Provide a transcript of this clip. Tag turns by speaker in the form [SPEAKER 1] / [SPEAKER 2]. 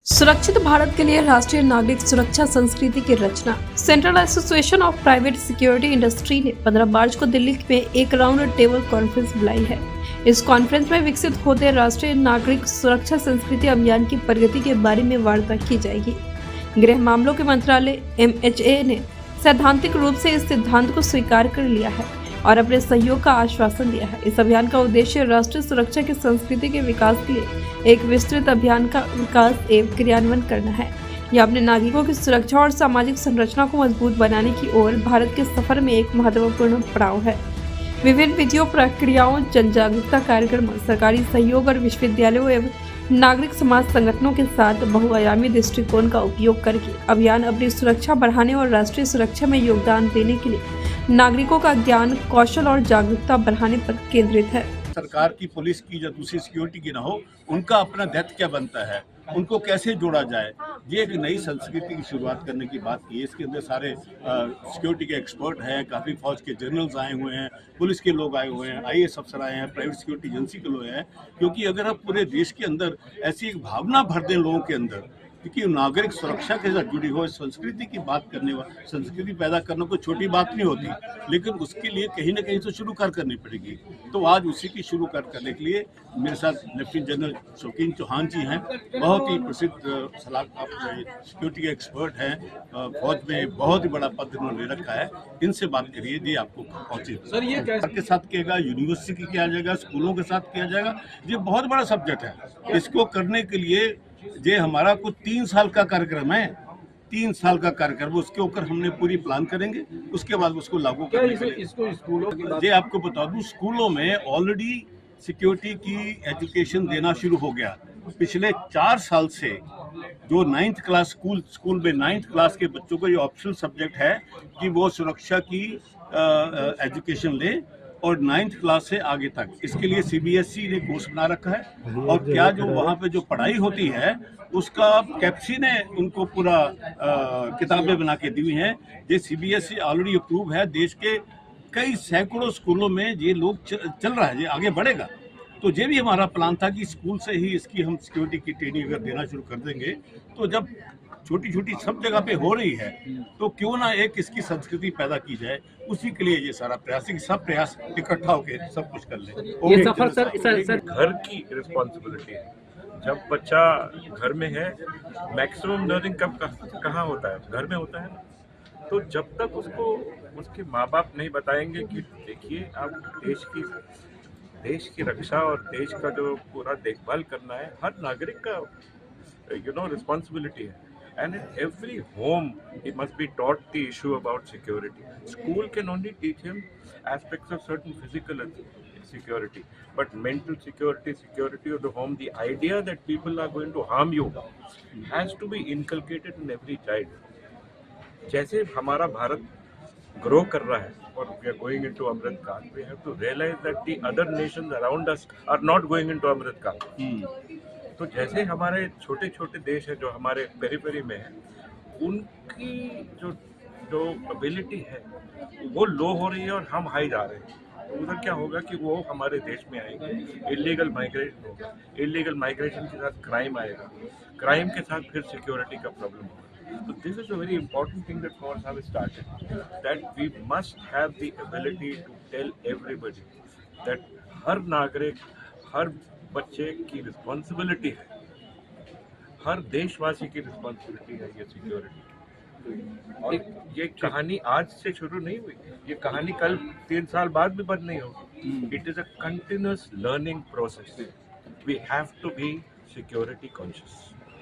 [SPEAKER 1] सुरक्षित भारत के लिए राष्ट्रीय नागरिक सुरक्षा संस्कृति की रचना। Central association of private security industry ने 15 मार्च को दिल्ली में एक राउंड टेबल कॉन्फ्रेंस बुलाई है। इस कॉन्फ्रेंस में विकसित होते राष्ट्रीय नागरिक सुरक्षा संस्कृति अभियान की प्रगति के बारे में वार्ता की जाएगी। गृह मामलों के मंत्रालय MHA ने सैद्धांतिक रूप से इस सिद्धांत को स्वीकार कर लिया है और अपने सहयोग का आश्वासन दिया है। इस अभियान का उद्देश्य राष्ट्रीय सुरक्षा की संस्कृति के विकास के लिए एक विस्तृत अभियान का विकास एवं क्रियान्वयन करना है। यह अपने नागरिकों की सुरक्षा और सामाजिक संरचना को मजबूत बनाने की ओर भारत के सफर में एक महत्वपूर्ण पड़ाव है। विभिन्न विधियों, प्रक्रियाओं, जन जागरूकता कार्यक्रमों, सरकारी सहयोग और विश्वविद्यालयों एवं नागरिक समाज संगठनों के साथ बहुआयामी दृष्टिकोण का उपयोग करके अभियान अपनी सुरक्षा बढ़ाने और राष्ट्रीय सुरक्षा में योगदान देने के लिए नागरिकों का ज्ञान, कौशल और जागरूकता बढ़ाने पर केंद्रित है।
[SPEAKER 2] सरकार की, पुलिस की या दूसरी सिक्योरिटी की ना हो, उनका अपना दायित्व क्या बनता है, उनको कैसे जोड़ा जाए, ये एक नई संस्कृति की शुरुआत करने की बात की है। इसके अंदर सारे सिक्योरिटी के एक्सपर्ट हैं, काफ़ी फौज के जनरल्स आए हुए हैं, पुलिस के लोग आए हुए हैं, IAS अफसर आए हैं, प्राइवेट सिक्योरिटी एजेंसी के लोग हैं। क्योंकि अगर आप पूरे देश के अंदर ऐसी एक भावना भर दें लोगों के अंदर क्योंकि नागरिक सुरक्षा के साथ जुड़ी हो, संस्कृति की बात करने वाली, संस्कृति पैदा करना कोई छोटी बात नहीं होती, लेकिन उसके लिए कहीं ना कहीं तो शुरू करनी पड़ेगी। तो आज उसी की शुरू करने के लिए मेरे साथ लेफ्टिनेंट जनरल शौकीन चौहान जी हैं, बहुत ही प्रसिद्ध सिक्योरिटी के एक्सपर्ट हैं, फौज में बहुत ही बड़ा पद उन्होंने ले रखा है। इनसे बात करिए जी, आपको पहुंचे सर ये के साथ किया जाएगा, यूनिवर्सिटी किया जाएगा, स्कूलों के साथ किया जाएगा। ये बहुत बड़ा सब्जेक्ट है। इसको करने के लिए ये हमारा कुछ 3 साल का कार्यक्रम है, 3 साल का कार्यक्रम, उसके ऊपर हमने पूरी प्लान करेंगे, उसके बाद उसको लागू करेंगे। इसको स्कूलों ये आपको बता दूं, स्कूलों में ऑलरेडी सिक्योरिटी की एजुकेशन देना शुरू हो गया। पिछले 4 साल से जो 9th क्लास स्कूल में 9th क्लास के बच्चों को ये ऑप्शनल सब्जेक्ट है कि वो सुरक्षा की एजुकेशन ले और 9th क्लास से आगे तक। इसके लिए CBSE ने कोर्स बना रखा है और क्या जो वहाँ पे जो पढ़ाई होती है उसका कैप्सी ने उनको पूरा किताबें बना के दी हुई हैं। ये CBSE ऑलरेडी अप्रूव है, देश के कई सैकड़ों स्कूलों में ये लोग चल रहा है, ये आगे बढ़ेगा। तो ये भी हमारा प्लान था कि स्कूल से ही इसकी हम सिक्योरिटी की ट्रेनिंग अगर देना शुरू कर देंगे तो जब छोटी छोटी सब जगह पे हो रही है तो क्यों ना एक इसकी संस्कृति पैदा की जाए। उसी के लिए ये सारा प्रयास है कि सब प्रयास इकट्ठा होकर सब कुछ कर ले।
[SPEAKER 3] ये सफर सर घर की रिस्पॉन्सिबिलिटी है। जब बच्चा घर में है, मैक्सिमम लर्निंग कब कहाँ होता है? घर में होता है। तो जब तक उसको उसके माँ बाप नहीं बताएंगे कि देखिए आप देश की रक्षा और देश का जो पूरा देखभाल करना है, हर नागरिक का responsibility है। And in every home, he must be taught the issue about security. School can only teach him aspects of certain physical security, but mental security, security of the home, the idea that people are going to harm you has to be inculcated in every child. जैसे हमारा Bharat grow कर रहा है और we are going into Amrit Kaal, we have to realize that the other nations around us are not going into Amrit Kaal. तो जैसे हमारे छोटे छोटे देश है जो हमारे पेरिफेरी में है, उनकी जो एबिलिटी है वो लो हो रही है और हम हाई जा रहे हैं। तो उधर क्या होगा कि वो हमारे देश में आएंगे, इलीगल माइग्रेशन होगा, इलीगल माइग्रेशन के साथ क्राइम आएगा, क्राइम के साथ फिर सिक्योरिटी का प्रॉब्लम होगा। तो this is a very important thing that forces have started, that we must have the ability to tell everybody that हर नागरिक, हर बच्चे की रिस्पॉन्सिबिलिटी है, हर देशवासी की रिस्पॉन्सिबिलिटी है ये सिक्योरिटी। और ये कहानी आज से शुरू नहीं हुई, ये कहानी कल 3 साल बाद भी बंद नहीं होगी। It is a continuous learning process. We have to be security conscious.